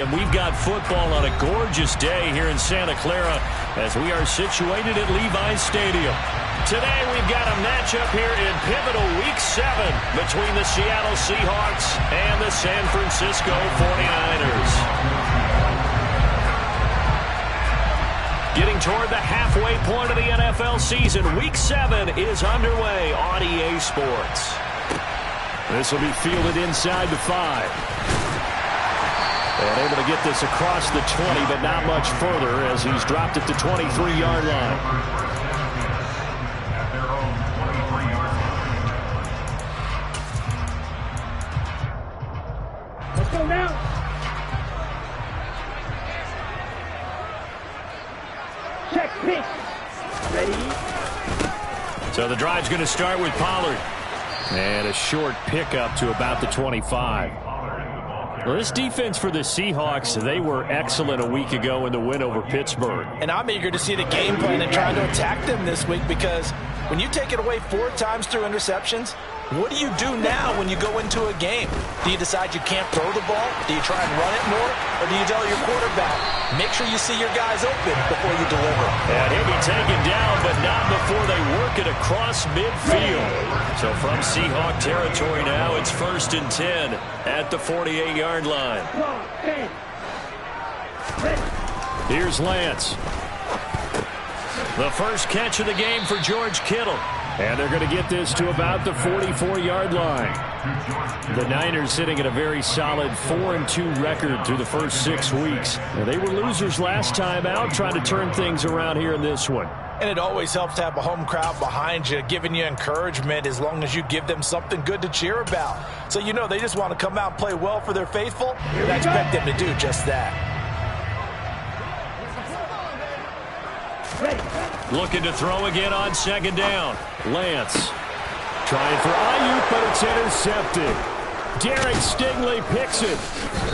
And we've got football on a gorgeous day here in Santa Clara as we are situated at Levi's Stadium. Today we've got a matchup here in pivotal Week 7 between the Seattle Seahawks and the San Francisco 49ers. Getting toward the halfway point of the NFL season, Week 7 is underway on EA Sports. This will be fielded inside the 5. And able to get this across the 20, but not much further as he's dropped it to 23-yard line. Let's go now. Check pitch. Ready? So the drive's going to start with Pollard. And a short pickup to about the 25. Well, this defense for the Seahawks, they were excellent a week ago in the win over Pittsburgh. And I'm eager to see the game plan and trying to attack them this week, because when you take it away 4 times through interceptions, what do you do now when you go into a game? Do you decide you can't throw the ball? Do you try and run it more? Or do you tell your quarterback, make sure you see your guys open before you deliver? And he'll be taken down, but not before they work it across midfield. So from Seahawk territory now, it's 1st and 10 at the 48-yard line. Here's Lance. The first catch of the game for George Kittle. And they're going to get this to about the 44-yard line. The Niners sitting at a very solid 4-2 record through the first 6 weeks. Now, they were losers last time out, trying to turn things around here in this one. And it always helps to have a home crowd behind you, giving you encouragement as long as you give them something good to cheer about. So you know they just want to come out and play well for their faithful, and I expect them to do just that. Looking to throw again on 2nd down. Lance trying for Ayuk, but it's intercepted. Derek Stingley picks it.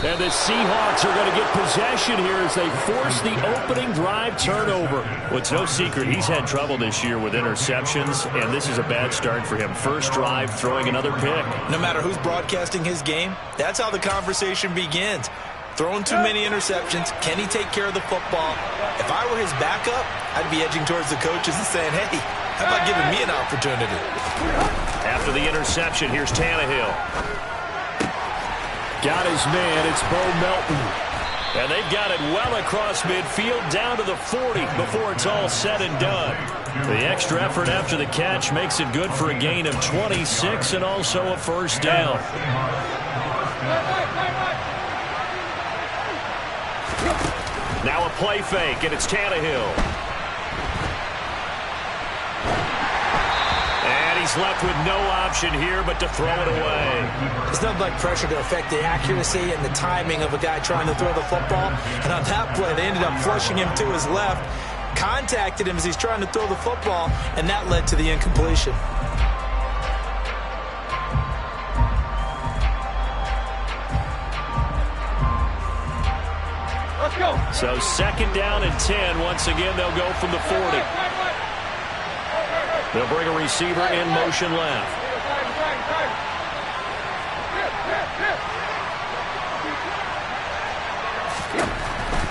And the Seahawks are going to get possession here as they force the opening drive turnover. Well, it's no secret he's had trouble this year with interceptions, and this is a bad start for him. First drive, throwing another pick. No matter who's broadcasting his game, that's how the conversation begins. Throwing too many interceptions. Can he take care of the football? If I were his backup, I'd be edging towards the coaches and saying, hey, how about giving me an opportunity? After the interception, here's Tannehill. Got his man. It's Bo Melton. And they've got it well across midfield down to the 40 before it's all said and done. The extra effort after the catch makes it good for a gain of 26 and also a first down. Now a play fake, and it's Tannehill. And he's left with no option here but to throw it away. There's nothing like pressure to affect the accuracy and the timing of a guy trying to throw the football. And on that play, they ended up flushing him to his left, contacted him as he's trying to throw the football, and that led to the incompletion. So 2nd down and 10. Once again, they'll go from the 40. They'll bring a receiver in motion left.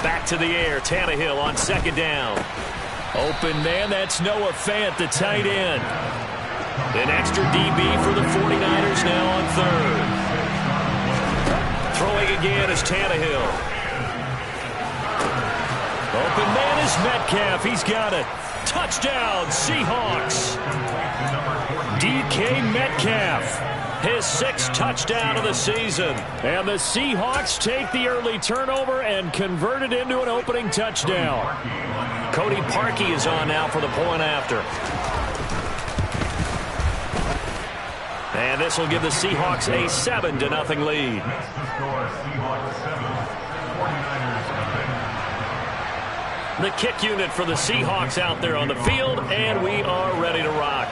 Back to the air. Tannehill on 2nd down. Open man. That's Noah Fant, the tight end. An extra DB for the 49ers now on 3rd. Throwing again is Tannehill. Open man is Metcalf. He's got it. Touchdown, Seahawks. DK Metcalf, his 6th touchdown of the season. And the Seahawks take the early turnover and convert it into an opening touchdown. Cody Parkey is on now for the point after. And this will give the Seahawks a 7-0 lead. The kick unit for the Seahawks out there on the field, and we are ready to rock.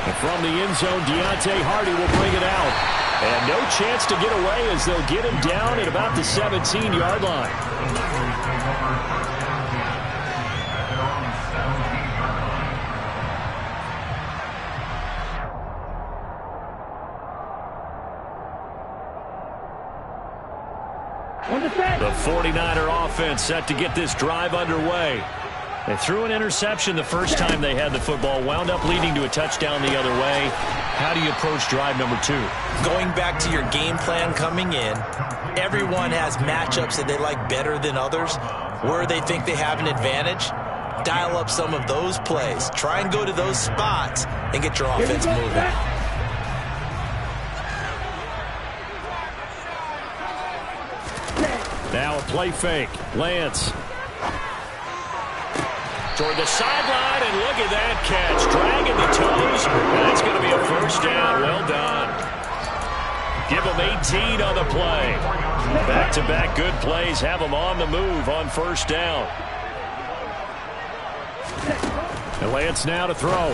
And from the end zone, Deontay Hardy will bring it out. And no chance to get away as they'll get him down at about the 17-yard line. On the set. The 49er offense set to get this drive underway. They threw an interception the first time they had the football, wound up leading to a touchdown the other way. How do you approach drive number 2? Going back to your game plan coming in, everyone has matchups that they like better than others, where they think they have an advantage. Dial up some of those plays. Try and go to those spots and get your offense moving. Now a play fake. Lance. Toward the sideline, and look at that catch. Dragging the toes. That's going to be a first down. Well done. Give them 18 on the play. Back-to-back good plays have them on the move on first down. And Lance now to throw.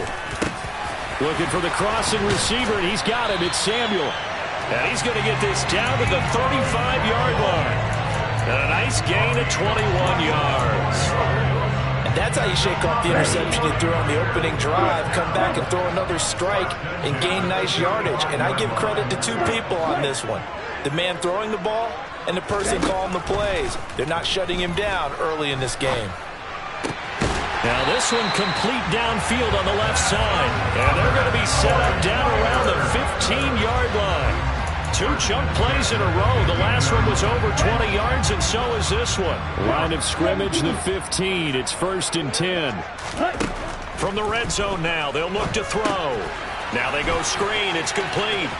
Looking for the crossing receiver, and he's got it. It's Samuel. And he's going to get this down to the 35-yard line. And a nice gain of 21 yards. That's how you shake off the interception you threw on the opening drive, come back and throw another strike and gain nice yardage. And I give credit to two people on this one. The man throwing the ball and the person calling the plays. They're not shutting him down early in this game. Now this one complete downfield on the left side. And they're going to be set up down around the 15-yard line. 2 chunk plays in a row. The last one was over 20 yards, and so is this one. Line of scrimmage, the 15. It's 1st and 10. From the red zone now, they'll look to throw. Now they go screen. It's complete.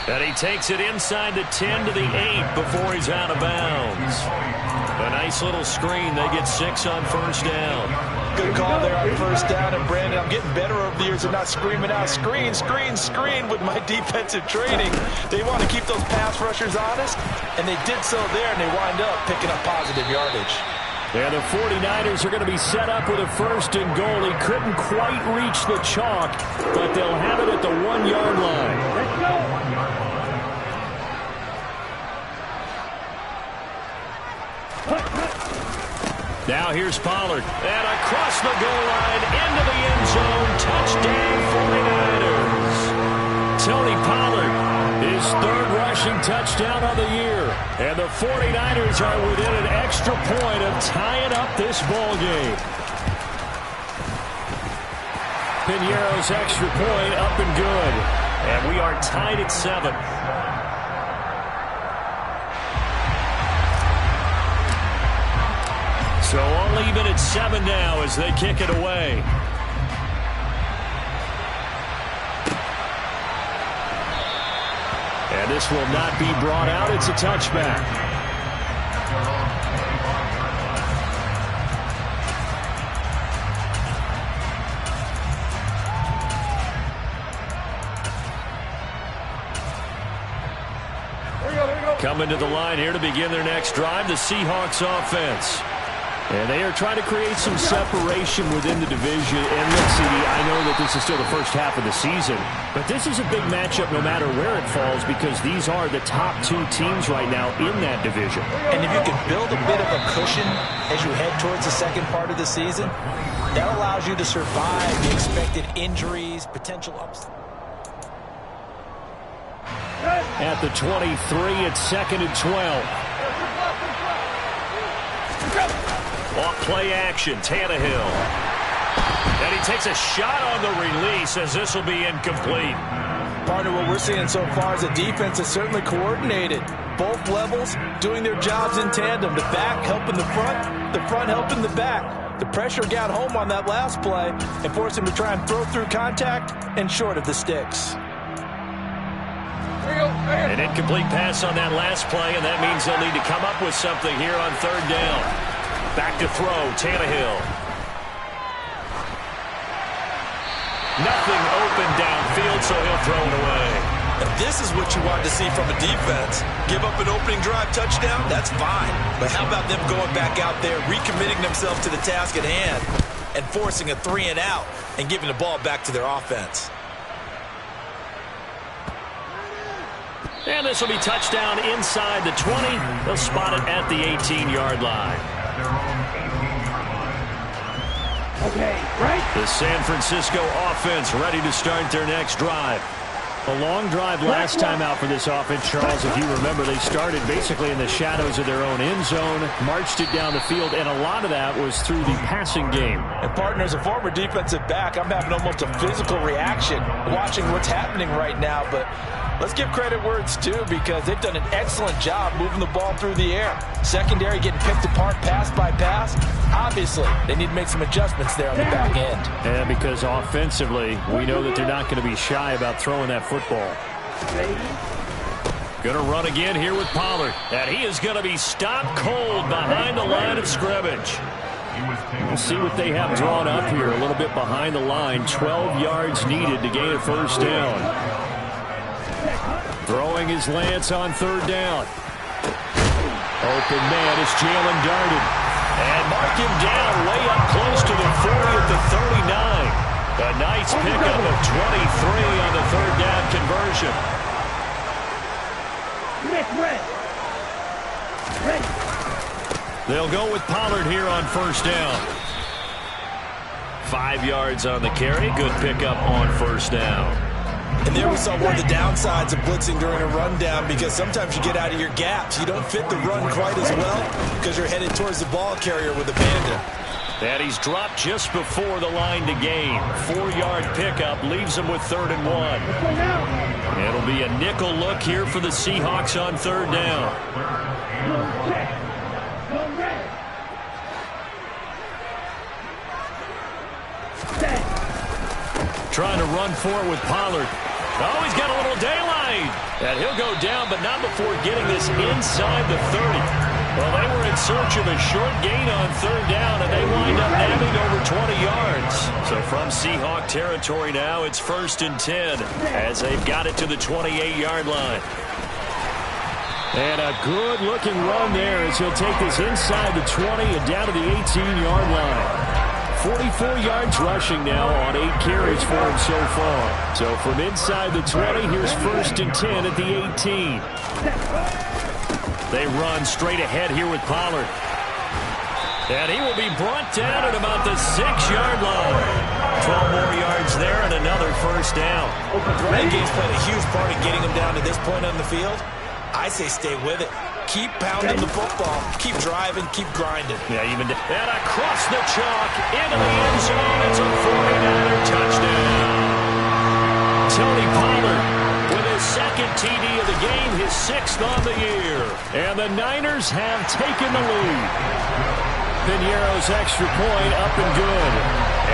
And he takes it inside the 10 to the 8 before he's out of bounds. A nice little screen. They get 6 on first down. Good call there on first down. And, Brandon, I'm getting better over the years of not screaming out, screen, screen, screen with my defensive training. They want to keep those pass rushers honest, and they did so there, and they wind up picking up positive yardage. And the 49ers are going to be set up with a 1st and goal. He couldn't quite reach the chalk, but they'll have it at the 1-yard line. Let's go. Now here's Pollard. And across the goal line, into the end zone. Touchdown, 49ers. Tony Pollard, his 3rd rushing touchdown of the year. And the 49ers are within an extra point of tying up this ball game. Piñeiro's extra point up and good. And we are tied at 7. So all even at 7 now as they kick it away. And this will not be brought out. It's a touchback. Coming to the line here to begin their next drive, the Seahawks offense. And they are trying to create some separation within the division. And look, CD, I know that this is still the first half of the season, but this is a big matchup no matter where it falls because these are the top 2 teams right now in that division. And if you can build a bit of a cushion as you head towards the second part of the season, that allows you to survive the expected injuries, potential ups. At the 23, it's 2nd and 12. Off play action, Tannehill. And he takes a shot on the release as this will be incomplete. Partner, what we're seeing so far is the defense is certainly coordinated. Both levels doing their jobs in tandem. The back helping the front helping the back. The pressure got home on that last play and forced him to try and throw through contact and short of the sticks. An incomplete pass on that last play, and that means they'll need to come up with something here on 3rd down. Back to throw, Tannehill. Nothing open downfield, so he'll throw it away. If this is what you want to see from a defense, give up an opening drive touchdown, that's fine. But how about them going back out there, recommitting themselves to the task at hand, and forcing a 3 and out, and giving the ball back to their offense? And this will be touchdown inside the 20. They'll spot it at the 18-yard line. Okay, right. The San Francisco offense ready to start their next drive. A long drive last time out for this offense, Charles. If you remember, they started basically in the shadows of their own end zone, marched it down the field, and a lot of that was through the passing game. And, partner, as a former defensive back, I'm having almost a physical reaction watching what's happening right now. But let's give credit where it's due, because they've done an excellent job moving the ball through the air. Secondary getting picked apart pass by pass. Obviously, they need to make some adjustments there on the back end. And because offensively, we know that they're not going to be shy about throwing that football. Going to run again here with Pollard. And he is going to be stopped cold behind the line of scrimmage. We'll see what they have drawn up here. A little bit behind the line. 12 yards needed to gain a first down. Throwing his Lance on third down. Open man is Jalen Darden. And mark him down way up close to the 40 at the 39. A nice pickup of 23 on the third down conversion. They'll go with Pollard here on first down. 5 yards on the carry. Good pickup on first down. And there we saw one of the downsides of blitzing during a rundown, because sometimes you get out of your gaps. You don't fit the run quite as well because you're headed towards the ball carrier with abandon. And he's dropped just before the line to gain. 4-yard pickup leaves him with 3rd and 1. It'll be a nickel look here for the Seahawks on third down. Trying to run for it with Pollard. Oh, he's got a little daylight. And he'll go down, but not before getting this inside the 30. Well, they were in search of a short gain on third down, and they wind up nabbing over 20 yards. So from Seahawk territory now, it's 1st and 10 as they've got it to the 28-yard line. And a good-looking run there as he'll take this inside the 20 and down to the 18-yard line. 44 yards rushing now on 8 carries for him so far. So from inside the 20, here's 1st and 10 at the 18. They run straight ahead here with Pollard. And he will be brought down at about the 6-yard line. 12 more yards there and another first down. That game's played a huge part in getting him down to this point on the field. I say stay with it. Keep pounding the football. Keep driving. Keep grinding. Yeah, even and across the chalk into the end zone. It's a 49er touchdown. Tony Pollard with his 2nd TD of the game, his 6th on the year. And the Niners have taken the lead. Piñeiro's extra point up and good.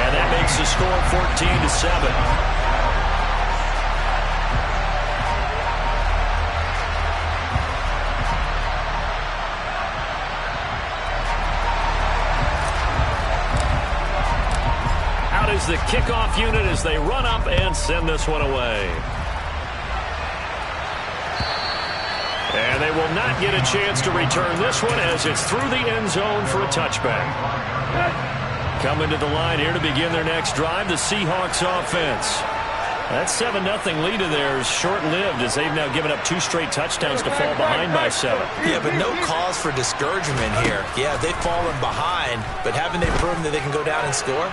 And that makes the score 14-7. Is the kickoff unit as they run up and send this one away. And they will not get a chance to return this one as it's through the end zone for a touchback. Coming to the line here to begin their next drive, the Seahawks offense. That 7-0 lead of theirs short-lived as they've now given up 2 straight touchdowns to fall behind by 7. Yeah, but no cause for discouragement here. Yeah, they've fallen behind, but haven't they proven that they can go down and score?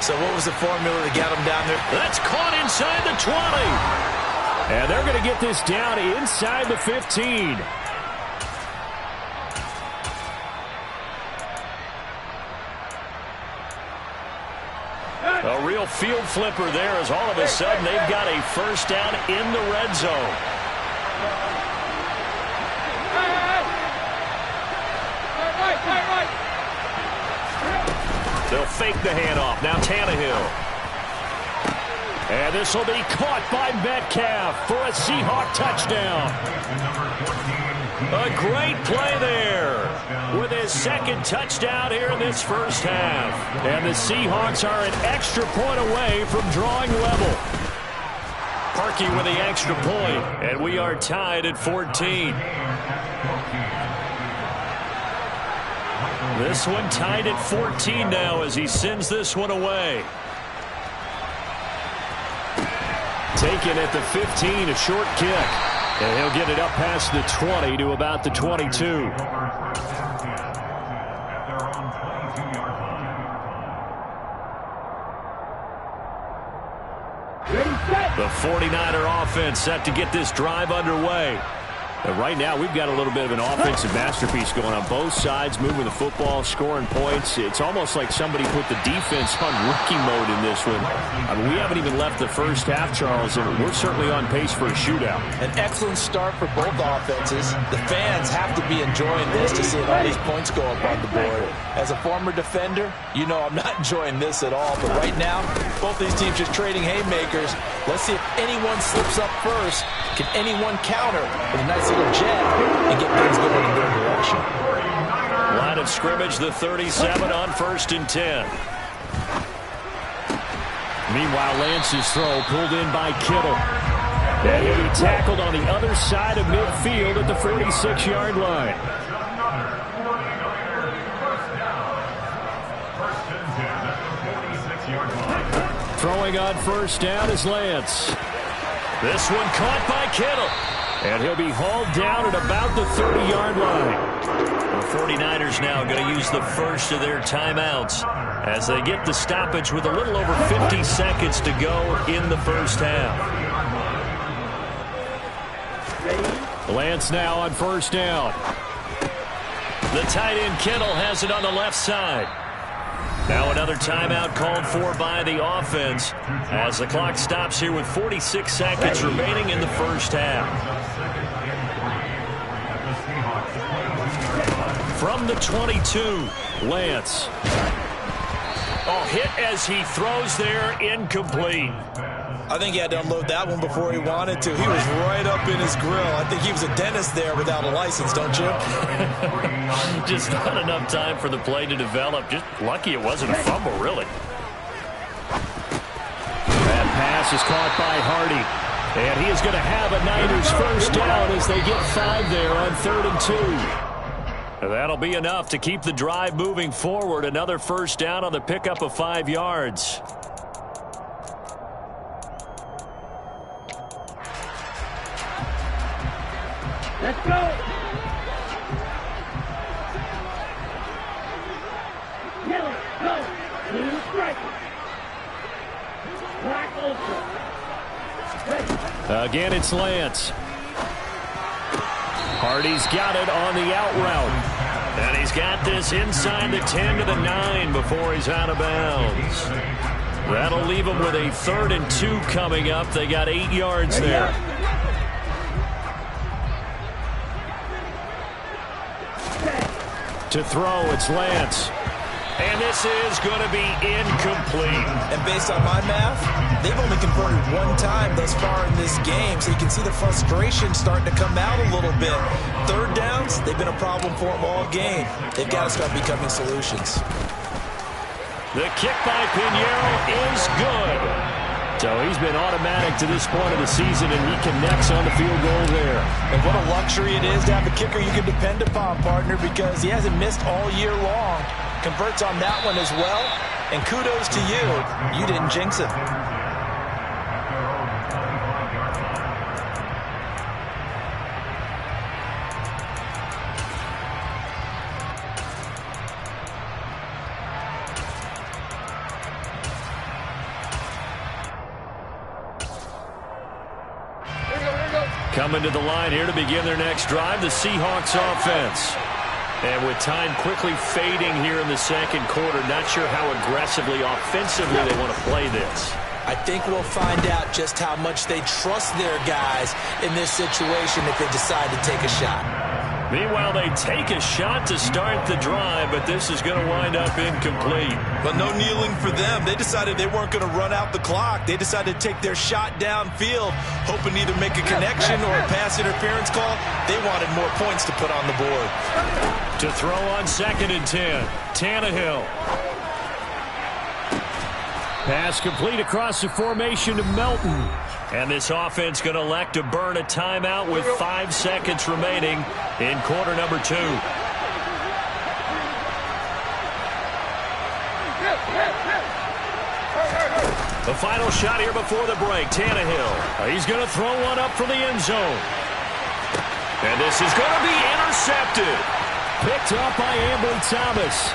So what was the formula to get them down there? That's caught inside the 20. And they're going to get this down inside the 15. A real field flipper there as all of a sudden they've got a first down in the red zone. They'll fake the handoff. Now Tannehill. And this will be caught by Metcalf for a Seahawk touchdown. A great play there with his 2nd touchdown here in this first half. And the Seahawks are an extra point away from drawing level. Parkey with the extra point, and we are tied at 14. This one tied at 14 now as he sends this one away. Taken at the 15, a short kick. And he'll get it up past the 20 to about the 22. Ready, The 49er offense set to get this drive underway. And right now, we've got a little bit of an offensive masterpiece going on both sides, moving the football, scoring points. It's almost like somebody put the defense on rookie mode in this one. I mean, we haven't even left the first half, Charles, and we're certainly on pace for a shootout. An excellent start for both offenses. The fans have to be enjoying this to see all these points go up on the board. As a former defender, you know I'm not enjoying this at all. But right now, both these teams just trading haymakers. Let's see if anyone slips up first. Can anyone counter with a nice little jet and get things going in their direction? Line of scrimmage, the 37 on 1st and 10. Meanwhile, Lance's throw pulled in by Kittle. And he'll be tackled on the other side of midfield at the 46-yard line. Throwing on 1st down is Lance. This one caught by Kittle. And he'll be hauled down at about the 30-yard line. The 49ers now going to use the first of their timeouts as they get the stoppage with a little over 50 seconds to go in the first half. Lance now on 1st down. The tight end Kittle has it on the left side. Now another timeout called for by the offense as the clock stops here with 46 seconds remaining in the first half. From the 22, Lance. Oh, hit as he throws there, incomplete. I think he had to unload that one before he wanted to. He was right up in his grill. I think he was a dentist there without a license, don't you? Just not enough time for the play to develop. Just lucky it wasn't a fumble, really. That pass is caught by Hardy. And he is going to have a Niners first down as they get 5 there on 3rd and 2. That'll be enough to keep the drive moving forward. Another first down on the pickup of 5 yards. Let's go. Yellow, go. Blue strike. Black ultra. Again, it's Lance. Hardy's got it on the out route. And he's got this inside the 10 to the 9 before he's out of bounds. That'll leave him with a 3rd and 2 coming up. They got 8 yards there. To throw, it's Lance. And this is going to be incomplete. And based on my math, they've only converted 1 time thus far in this game, so you can see the frustration starting to come out a little bit. 3rd downs, they've been a problem for them all game. They've got to start becoming solutions. The kick by Pinheiro is good. So he's been automatic to this point of the season, and he connects on the field goal there. And what a luxury it is to have a kicker you can depend upon, partner, because he hasn't missed all year long. Converts on that one as well. And kudos to you. You didn't jinx it. Coming to the line here to begin their next drive, the Seahawks offense. And with time quickly fading here in the second quarter, not sure how aggressively, offensively they want to play this. I think we'll find out just how much they trust their guys in this situation if they decide to take a shot. Meanwhile, they take a shot to start the drive, but this is going to wind up incomplete. But no kneeling for them. They decided they weren't going to run out the clock. They decided to take their shot downfield, hoping to either make a connection or a pass interference call. They wanted more points to put on the board. To throw on 2nd and 10, Tannehill. Pass complete across the formation to Melton. And this offense going to elect to burn a timeout with 5 seconds remaining in quarter number 2. The final shot here before the break, Tannehill. He's going to throw one up from the end zone. And this is going to be intercepted. Picked up by Ambry Thomas.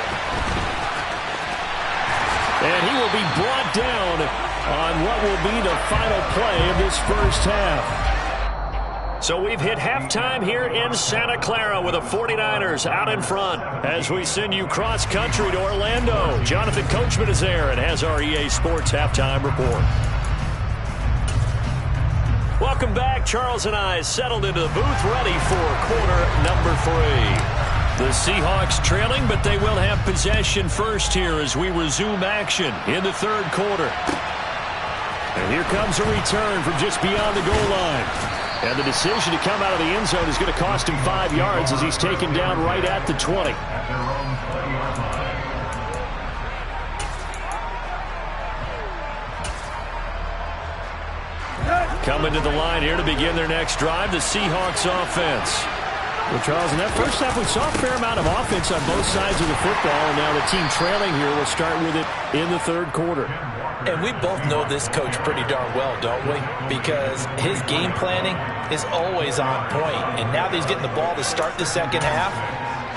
And he will be brought down on what will be the final play of this first half. So we've hit halftime here in Santa Clara with the 49ers out in front. As we send you cross-country to Orlando, Jonathan Coachman is there and has our EA Sports halftime report. Welcome back. Charles and I settled into the booth ready for quarter number 3. The Seahawks trailing, but they will have possession first here as we resume action in the third quarter. And here comes a return from just beyond the goal line. And the decision to come out of the end zone is going to cost him 5 yards as he's taken down right at the 20. Coming to the line here to begin their next drive, the Seahawks offense. Well, Charles, in that first half, we saw a fair amount of offense on both sides of the football, and now the team trailing here will start with it in the third quarter. And we both know this coach pretty darn well, don't we? Because his game planning is always on point. And now that he's getting the ball to start the second half,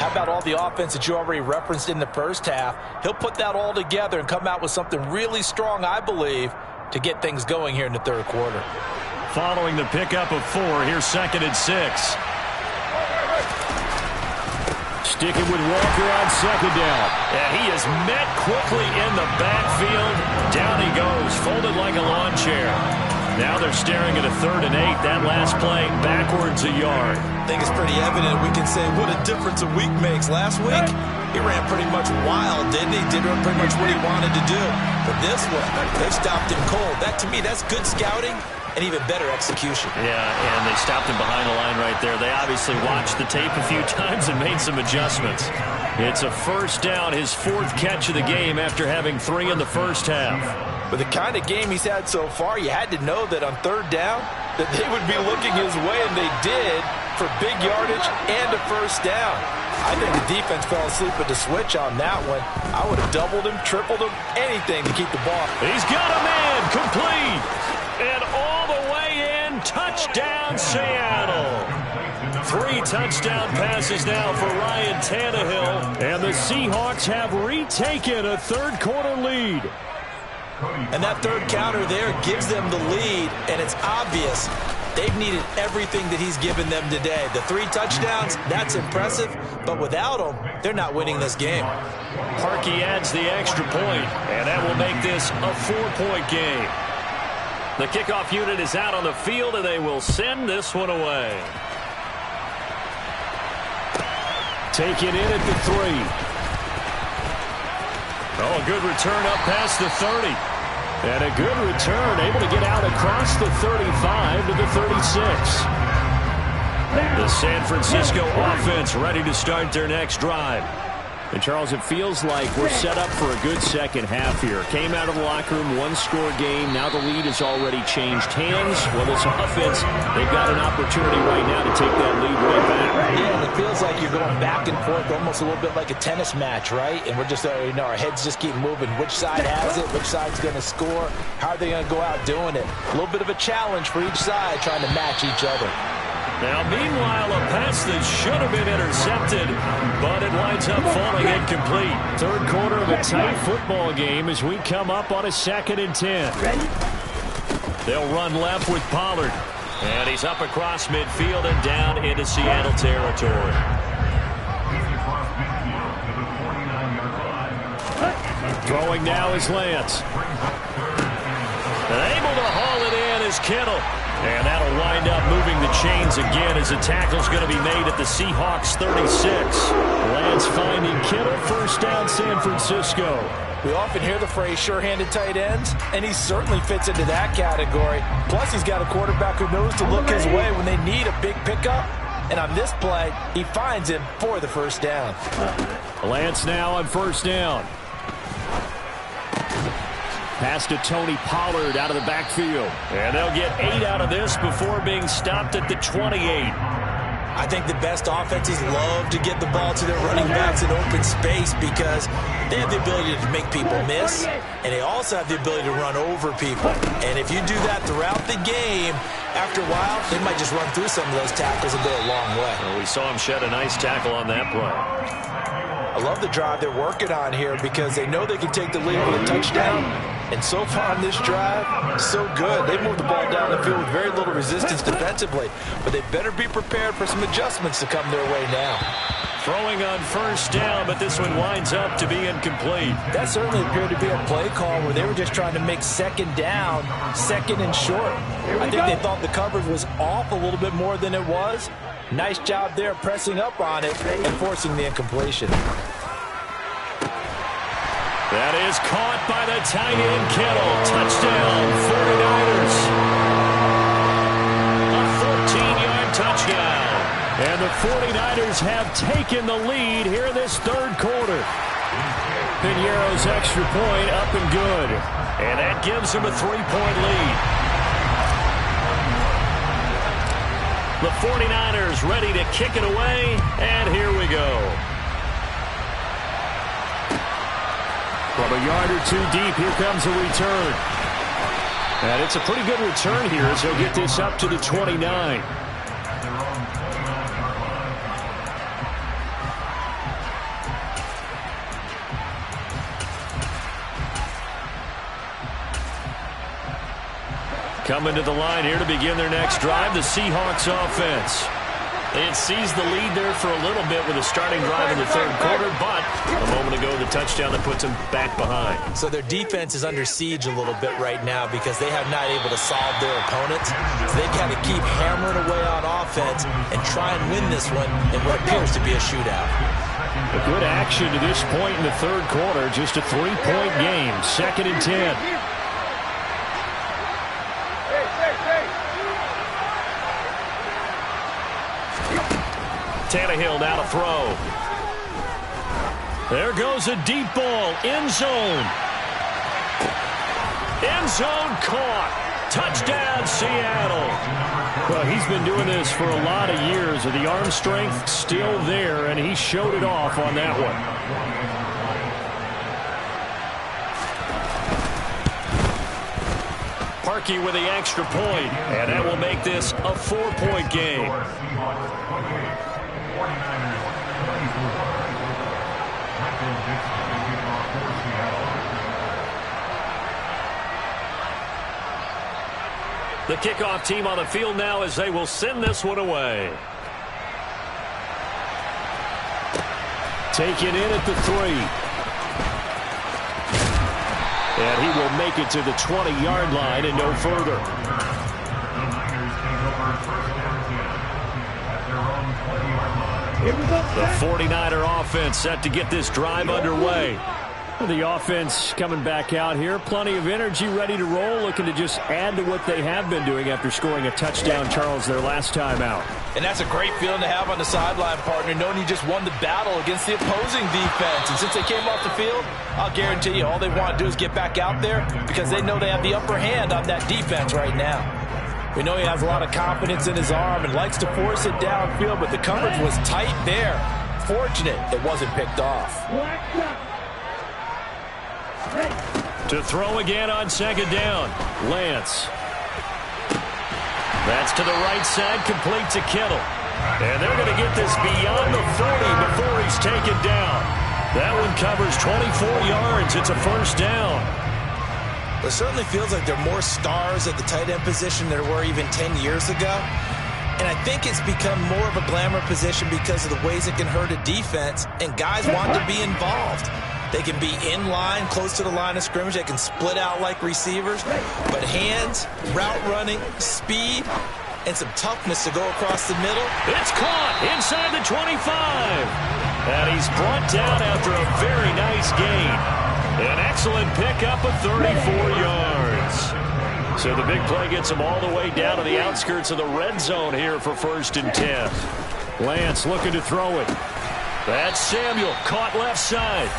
how about all the offense that you already referenced in the first half? He'll put that all together and come out with something really strong, I believe, to get things going here in the third quarter. Following the pickup of 4, here's 2nd and 6. Sticking with Walker on 2nd down. And he is met quickly in the backfield. Down he goes, folded like a lawn chair. Now they're staring at a 3rd and 8. That last play backwards a yard. I think it's pretty evident we can say what a difference a week makes. Last week, he ran pretty much wild, didn't he? Did pretty much what he wanted to do. But this one, they stopped him cold. That, to me, that's good scouting and even better execution. Yeah, and they stopped him behind the line right there. They obviously watched the tape a few times and made some adjustments. It's a first down, his 4th catch of the game after having 3 in the first half. With the kind of game he's had so far, you had to know that on 3rd down that they would be looking his way, and they did, for big yardage and a first down. I think the defense fell asleep with the switch on that one. I would have doubled him, tripled him, anything to keep the ball. He's got a man, complete, and all the way in, touchdown Seattle. 3 touchdown passes now for Ryan Tannehill, and the Seahawks have retaken a third quarter lead. And that third counter there gives them the lead, and it's obvious they've needed everything that he's given them today. The 3 touchdowns, that's impressive, but without him, they're not winning this game. Harkey adds the extra point, and that will make this a 4-point game. The kickoff unit is out on the field, and they will send this one away. Taken in at the 3. Oh, a good return up past the 30. And a good return, able to get out across the 35 to the 36. The San Francisco offense ready to start their next drive. And, Charles, it feels like we're set up for a good second half here. Came out of the locker room, 1-score game. Now the lead has already changed hands. Well, this offense, they've got an opportunity right now to take that lead way back. Yeah, it feels like you're going back and forth, almost a little bit like a tennis match, right? And we're just, our heads just keep moving. Which side has it? Which side's going to score? How are they going to go out doing it? A little bit of a challenge for each side, trying to match each other. Now, meanwhile, a pass that should have been intercepted, but it winds up falling incomplete. Third quarter of a tight football game as we come up on a 2nd and 10. They'll run left with Pollard. And he's up across midfield and down into Seattle territory. Throwing now is Lance. And able to haul it in is Kittle. And that'll wind up moving the chains again as a tackle's going to be made at the Seahawks 36. Lance finding Kittle, first down San Francisco. We often hear the phrase sure-handed tight ends, and he certainly fits into that category. Plus, he's got a quarterback who knows to look his way when they need a big pickup. And on this play, he finds him for the first down. Lance now on first down. Pass to Tony Pollard out of the backfield. And they'll get 8 out of this before being stopped at the 28. I think the best offenses love to get the ball to their running backs in open space because they have the ability to make people miss, and they also have the ability to run over people. And if you do that throughout the game, after a while, they might just run through some of those tackles and go a long way. Well, we saw him shed a nice tackle on that play. A I love the drive they're working on here because they know they can take the lead with a touchdown. And so far on this drive, so good. They moved the ball down the field with very little resistance defensively. But they better be prepared for some adjustments to come their way now. Throwing on first down, but this one winds up to be incomplete. That certainly appeared to be a play call where they were just trying to make second down, second and short. I think they thought the coverage was off a little bit more than it was. Nice job there pressing up on it and forcing the incompletion. That is caught by the tight end, Kittle. Touchdown, 49ers. A 14-yard touchdown. And the 49ers have taken the lead here in this third quarter. Piñeiro's extra point up and good. And that gives them a 3-point lead. The 49ers ready to kick it away. And here we go. From a yard or two deep, here comes a return. And it's a pretty good return here as he'll get this up to the 29. Coming to the line here to begin their next drive, the Seahawks offense. They had seized the lead there for a little bit with a starting drive in the third quarter, but a moment ago the touchdown that puts them back behind. So their defense is under siege a little bit right now because they have not able to solve their opponents. So they've got to keep hammering away on offense and try and win this one in what appears to be a shootout. A good action to this point in the third quarter, just a 3-point game, 2nd and 10. Tannehill now to throw. There goes a deep ball. End zone. End zone caught. Touchdown, Seattle. Well, he's been doing this for a lot of years, and the arm strength still there, and he showed it off on that one. Parkey with the extra point, and that will make this a 4-point game. The kickoff team on the field now as they will send this one away. Taken in at the 3. And he will make it to the 20-yard line and no further. The 49er offense set to get this drive underway. The offense coming back out here. Plenty of energy, ready to roll, looking to just add to what they have been doing after scoring a touchdown, Charles, their last time out. And that's a great feeling to have on the sideline, partner, knowing you just won the battle against the opposing defense. And since they came off the field, I'll guarantee you all they want to do is get back out there because they know they have the upper hand on that defense right now. We know he has a lot of confidence in his arm and likes to force it downfield, but the coverage was tight there. Fortunate it wasn't picked off. To throw again on 2nd down. Lance. That's to the right side, complete to Kittle. And they're going to get this beyond the 40 before he's taken down. That one covers 24 yards. It's a first down. It certainly feels like there are more stars at the tight end position than there were even 10 years ago. And I think it's become more of a glamour position because of the ways it can hurt a defense, and guys want to be involved. They can be in line, close to the line of scrimmage. They can split out like receivers. But hands, route running, speed, and some toughness to go across the middle. It's caught inside the 25. And he's brought down after a very nice gain. An excellent pickup of 34 yards. So the big play gets him all the way down to the outskirts of the red zone here for 1st and 10. Lance looking to throw it. That's Samuel, caught left side.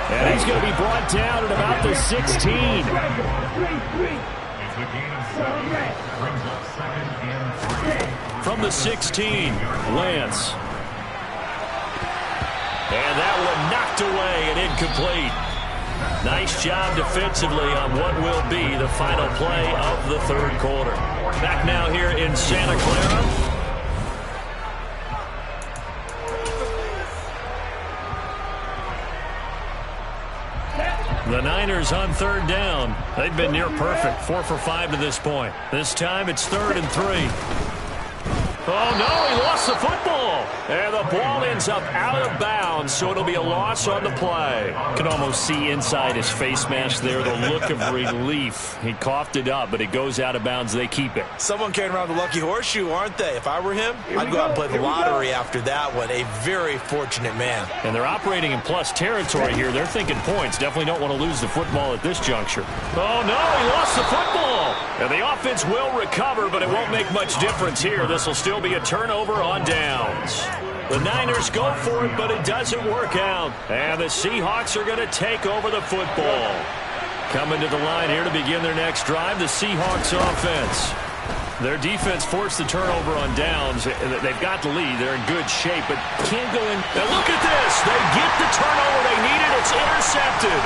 And he's going to be brought down at about the 16. From the 16, Lance. And that one knocked away and incomplete. Nice job defensively on what will be the final play of the third quarter. Back now here in Santa Clara. The Niners on 3rd down. They've been near perfect, 4 for 5 to this point. This time it's 3rd and 3. Oh, no, he lost the football. And the ball ends up out of bounds, so it'll be a loss on the play. You can almost see inside his face mask there the look of relief. He coughed it up, but it goes out of bounds. They keep it. Someone carrying around the lucky horseshoe, aren't they? If I were him, I'd go out and play the lottery after that one. A very fortunate man. And they're operating in plus territory here. They're thinking points. Definitely don't want to lose the football at this juncture. Oh, no, he lost the football. And the offense will recover, but it won't make much difference here. This will still be a turnover on downs. The Niners go for it, but it doesn't work out. And the Seahawks are going to take over the football. Coming to the line here to begin their next drive, the Seahawks offense. Their defense forced the turnover on downs. They've got the lead. They're in good shape, but can't go in. Now look at this. They get the turnover they needed. It's intercepted.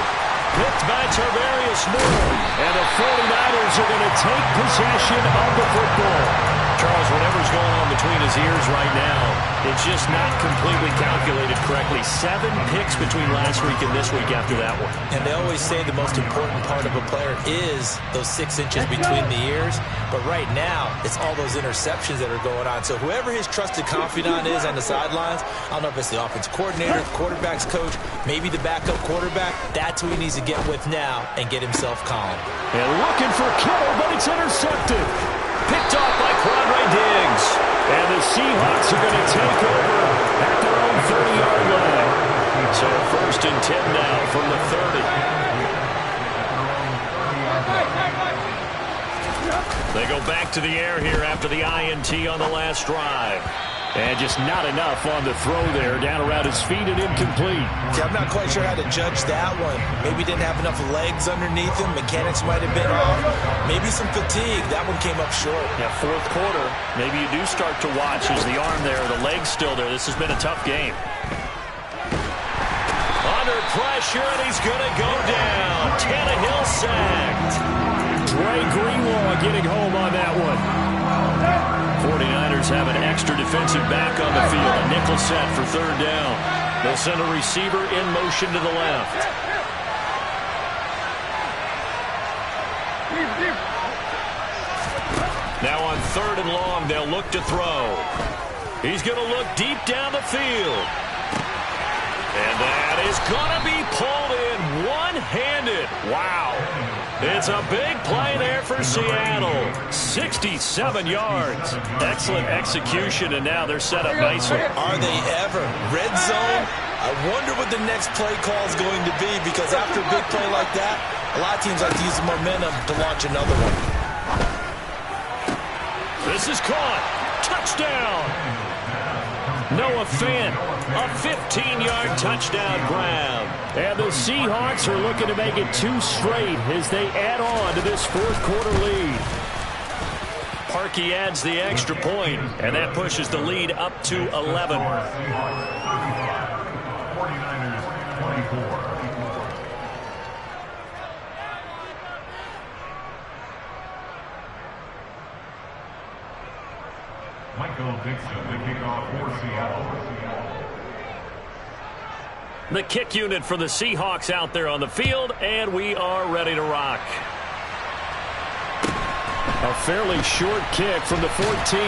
Picked by Tarvarius Moore. And the 49ers are going to take possession of the football. Charles, whatever's going on between his ears right now, it's just not completely calculated correctly. 7 picks between last week and this week after that one. And they always say the most important part of a player is those 6 inches between the ears. But right now, it's all those interceptions that are going on. So whoever his trusted confidant is on the sidelines, I don't know if it's the offense coordinator, the quarterback's coach, maybe the backup quarterback, that's who he needs to get with now and get himself calm. And looking for Kittle, but it's intercepted. Picked off by Quandre Diggs. And the Seahawks are going to take over at their own 30-yard line. So 1st and 10 now from the 30. They go back to the air here after the INT on the last drive. And just not enough on the throw there. Down around his feet and incomplete. See, I'm not quite sure how to judge that one. Maybe didn't have enough legs underneath him. Mechanics might have been off. Maybe some fatigue. That one came up short. Yeah, 4th quarter. Maybe you do start to watch. Is the arm there, the leg's still there. This has been a tough game. Under pressure, and he's going to go down. Tannehill sacked. Dre Greenlaw getting home on that one. 49ers have an extra defensive back on the field. A nickel set for 3rd down. They'll send a receiver in motion to the left. Now on 3rd and long, they'll look to throw. He's going to look deep down the field. And that is going to be pulled in one-handed. Wow. It's a big play there for Seattle. 67 yards. Excellent execution, and now they're set up nicely. Are they ever? Red zone? I wonder what the next play call is going to be, because after a big play like that, a lot of teams like to use the momentum to launch another one. This is caught. Touchdown. Noah Fant, a 15-yard touchdown grab. And the Seahawks are looking to make it 2 straight as they add on to this 4th quarter lead. Parkey adds the extra point, and that pushes the lead up to 11. 49ers 24. Michael Dixon, the kickoff for Seattle. The kick unit for the Seahawks out there on the field, and we are ready to rock. A fairly short kick from the 14.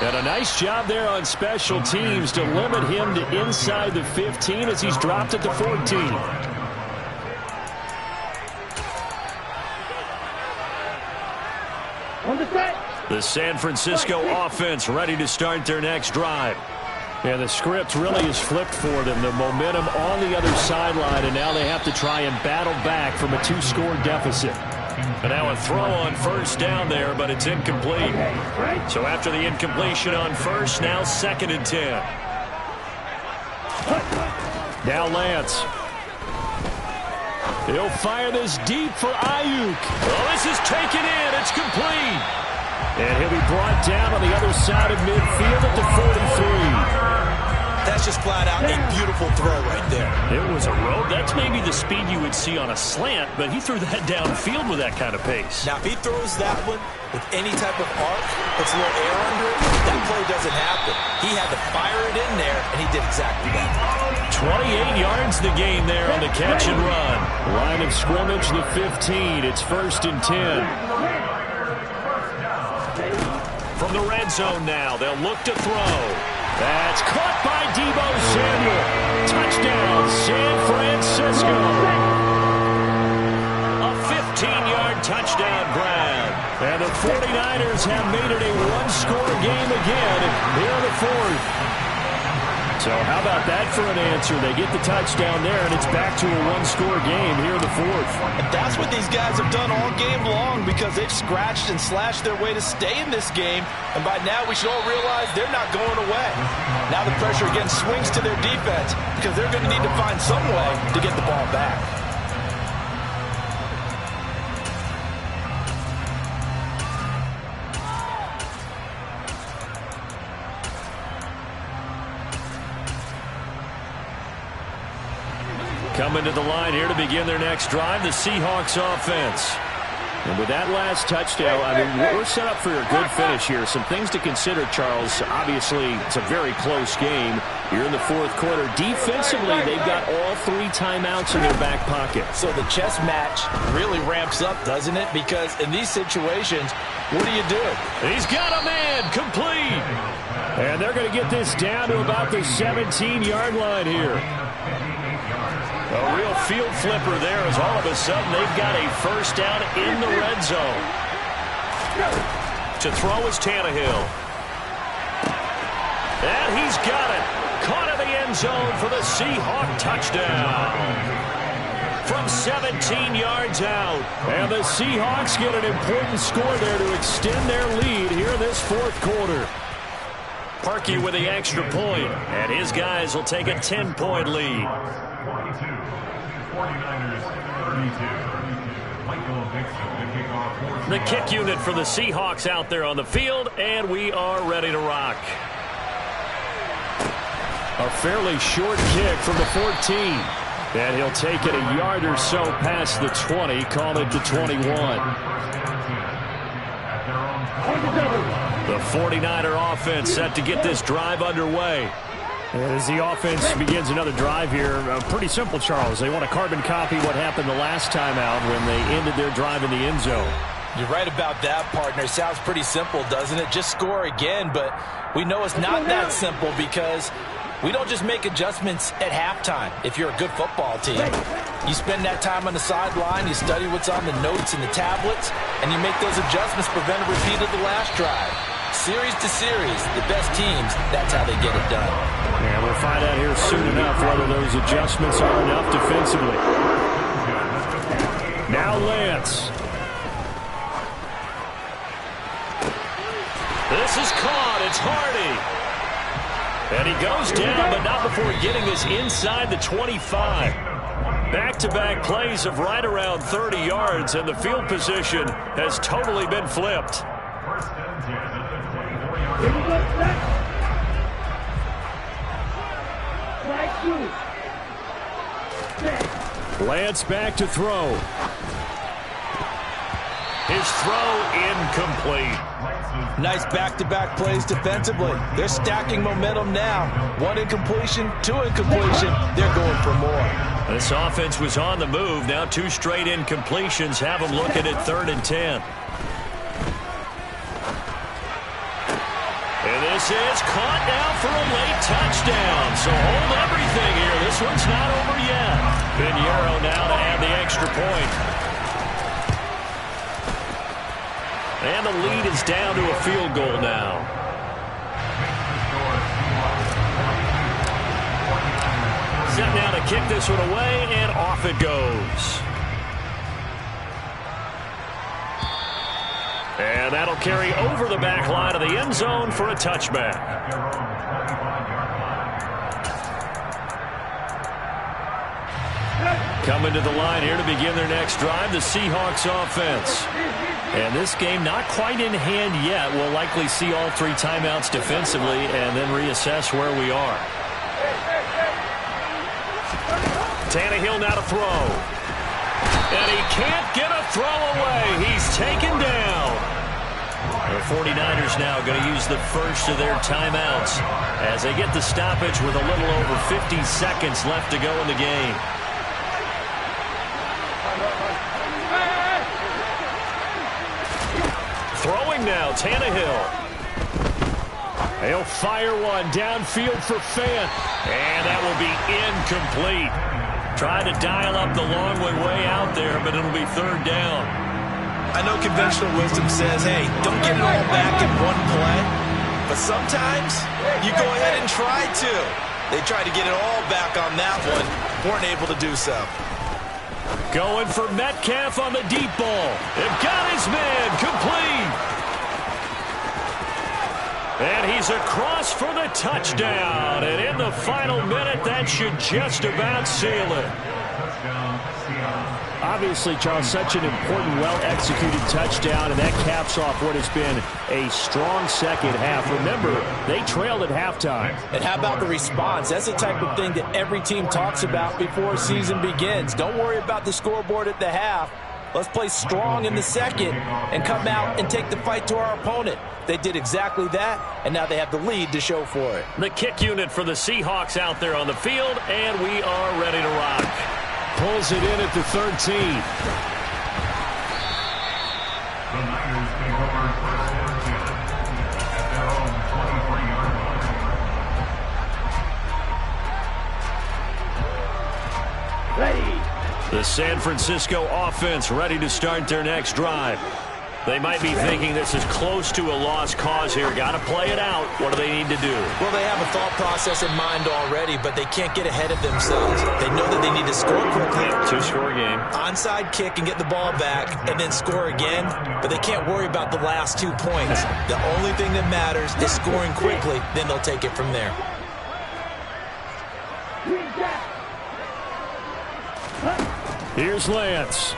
And a nice job there on special teams to limit him to inside the 15 as he's dropped at the 14. On the set. The San Francisco offense ready to start their next drive. And the script really is flipped for them. The momentum on the other sideline, and now they have to try and battle back from a 2-score deficit. And now a throw on 1st down there, but it's incomplete. So after the incompletion on 1st, now 2nd and 10. Now Lance. He'll fire this deep for Ayuk. Oh, this is taken in. It's complete. And he'll be brought down on the other side of midfield at the 43. That's just flat out a beautiful throw right there. It was a rope. That's maybe the speed you would see on a slant, but he threw that downfield with that kind of pace. Now, if he throws that one with any type of arc, puts a little air under it, that play doesn't happen. He had to fire it in there, and he did exactly that. 28 yards the game there on the catch and run. Line of scrimmage, the 15. It's 1st and 10. From the red zone now, they'll look to throw. That's caught by Deebo Samuel. Touchdown, San Francisco. A 15-yard touchdown grab. And the 49ers have made it a one-score game again here in the 4th. So how about that for an answer? They get the touchdown there, and it's back to a one-score game here in the 4th. And that's what these guys have done all game long because they've scratched and slashed their way to stay in this game. And by now, we should all realize they're not going away. Now the pressure again swings to their defense because they're going to need to find some way to get the ball back. Coming to the line here to begin their next drive, the Seahawks offense. And with that last touchdown, I mean, we're set up for a good finish here. Some things to consider, Charles. Obviously, it's a very close game. You're in the 4th quarter. Defensively, they've got all 3 timeouts in their back pocket. So the chess match really ramps up, doesn't it? Because in these situations, what do you do? He's got a man complete. And they're going to get this down to about the 17-yard line here. A real field flipper there as all of a sudden they've got a first down in the red zone. To throw is Tannehill. And he's got it. Caught in the end zone for the Seahawk touchdown. From 17 yards out. And the Seahawks get an important score there to extend their lead here in this 4th quarter. Parkey with the extra point, and his guys will take a 10-point lead. 49ers 32. Michael Dixon, the kickoff. The kick unit for the Seahawks out there on the field, and we are ready to rock. A fairly short kick from the 14. And he'll take it a yard or so past the 20, call it the 21. The 49er offense set to get this drive underway. As the offense begins another drive here, pretty simple, Charles. They want to carbon copy what happened the last time out when they ended their drive in the end zone. You're right about that, partner. Sounds pretty simple, doesn't it? Just score again, but we know it's not that simple because we don't just make adjustments at halftime if you're a good football team. You spend that time on the sideline, you study what's on the notes and the tablets, and you make those adjustments to prevent a repeat of the last drive. Series to series, the best teams, that's how they get it done. And we'll find out here soon enough whether those adjustments are enough defensively. Now Lance. This is caught. It's Hardy. And he goes down, but not before getting us inside the 25. Back-to-back plays of right around 30 yards, and the field position has totally been flipped. Lance back to throw. His throw incomplete. Nice back-to-back plays defensively. They're stacking momentum now. 1 incompletion, 2 incompletion. They're going for more. This offense was on the move. Now 2 straight incompletions have them looking at 3rd and 10. And this is caught now for a late touchdown. So hold everything here. This one's not over yet. Pinheiro now to add the extra point. And the lead is down to a field goal now. Set now to kick this one away, and off it goes. And that'll carry over the back line of the end zone for a touchback. Coming to the line here to begin their next drive, the Seahawks offense. And this game not quite in hand yet. We'll likely see all 3 timeouts defensively and then reassess where we are. Tannehill now to throw. And he can't get a throw away. He's taken down. The 49ers now going to use the first of their timeouts as they get the stoppage with a little over 50 seconds left to go in the game. Throwing now, Tannehill. He'll fire one downfield for Fant. And that will be incomplete. Trying to dial up the long way out there, but it'll be third down. I know conventional wisdom says, hey, don't get it all back in one play. But sometimes you go ahead and try to. They tried to get it all back on that one. Weren't able to do so. Going for Metcalf on the deep ball. It got his man complete. And he's across for the touchdown. And in the final minute, that should just about seal it. Obviously, Charles, such an important, well-executed touchdown, and that caps off what has been a strong second half. Remember, they trailed at halftime. And how about the response? That's the type of thing that every team talks about before a season begins. Don't worry about the scoreboard at the half. Let's play strong in the second and come out and take the fight to our opponent. They did exactly that, and now they have the lead to show for it. The kick unit for the Seahawks out there on the field, and we are ready to rock. Pulls it in at the 13. The Niners take over first and 10 at their own 23-yard line. Ready. The San Francisco offense ready to start their next drive. They might be thinking this is close to a lost cause here. Got to play it out. What do they need to do? Well, they have a thought process in mind already, but they can't get ahead of themselves. They know that they need to score quickly. Two-score game. Onside kick and get the ball back and then score again, but they can't worry about the last 2 points. The only thing that matters is scoring quickly, then they'll take it from there. Here's Lance.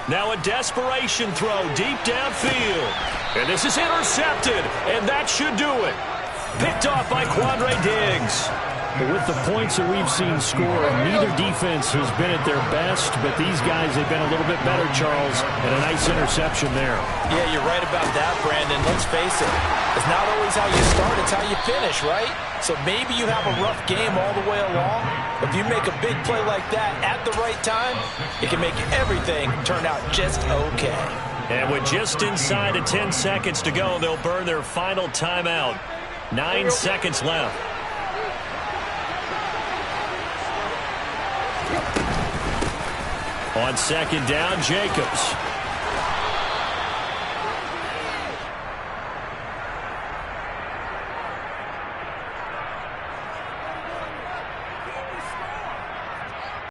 Now a desperation throw deep downfield. And this is intercepted, and that should do it. Picked off by Quandre Diggs. But with the points that we've seen score, neither defense has been at their best, but these guys have been a little bit better, Charles, and a nice interception there. Yeah, you're right about that, Brandon. Let's face it. It's not always how you start, it's how you finish, right? So maybe you have a rough game all the way along. If you make a big play like that at the right time, it can make everything turn out just okay. And with just inside of 10 seconds to go, they'll burn their final timeout. 9 seconds left. On second down, Jacobs.